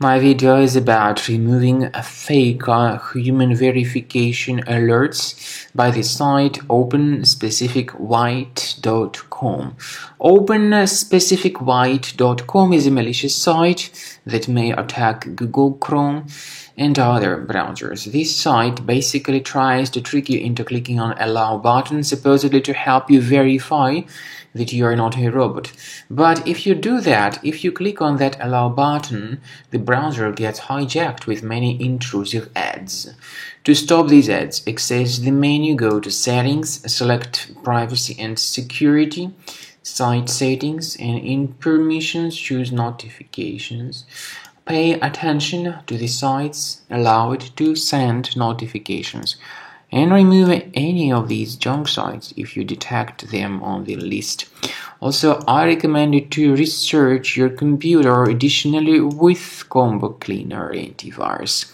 My video is about removing fake human verification alerts by the site OpenSpecificWhite.com. OpenSpecificWhite.com is a malicious site that may attack Google Chrome and other browsers. This site basically tries to trick you into clicking on Allow button, supposedly to help you verify that you are not a robot. But if you do that, if you click on that Allow button, the browser gets hijacked with many intrusive ads. To stop these ads, access the menu, go to Settings, select Privacy and Security, Site Settings, and in Permissions choose Notifications. Pay attention to the sites, allow it to send notifications, and remove any of these junk sites if you detect them on the list. Also, I recommend you to research your computer additionally with Combo Cleaner antivirus.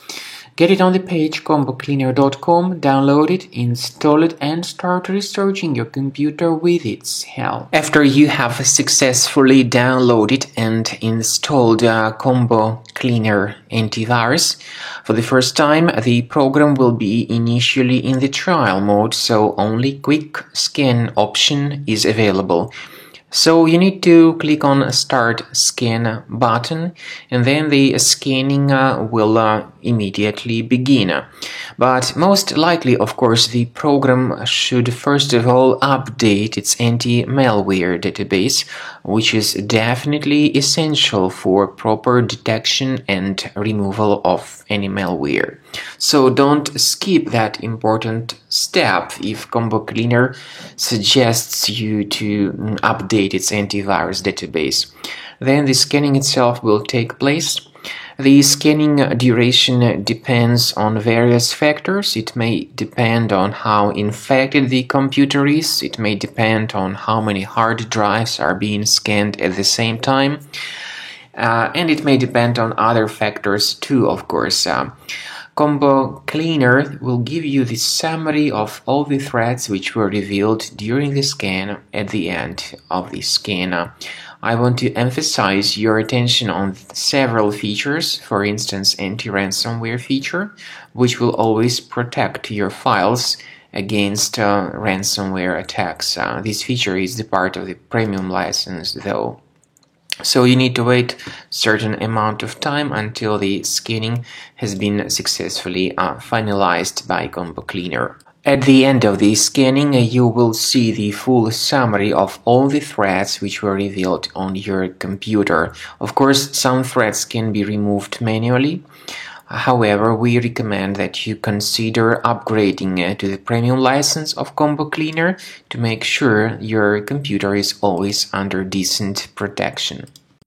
Get it on the page combocleaner.com, download it, install it, and start researching your computer with its help. After you have successfully downloaded and installed Combo Cleaner antivirus, for the first time, the program will be initially in the trial mode, so only Quick Scan option is available. So you need to click on Start Scan button, and then the scanning will immediately begin. But most likely, of course, the program should first of all update its anti-malware database, which is definitely essential for proper detection and removal of any malware. So don't skip that important step if Combo Cleaner suggests you to update its antivirus database. Then the scanning itself will take place. The scanning duration depends on various factors. It may depend on how infected the computer is. It may depend on how many hard drives are being scanned at the same time. And it may depend on other factors too, of course. Combo Cleaner will give you the summary of all the threats which were revealed during the scan at the end of the scan. I want to emphasize your attention on several features, for instance, anti-ransomware feature, which will always protect your files against ransomware attacks. This feature is the part of the premium license, though. So you need to wait a certain amount of time until the scanning has been successfully finalized by Combo Cleaner. At the end of the scanning, you will see the full summary of all the threats which were revealed on your computer. Of course, some threats can be removed manually. However, we recommend that you consider upgrading to the premium license of Combo Cleaner to make sure your computer is always under decent protection.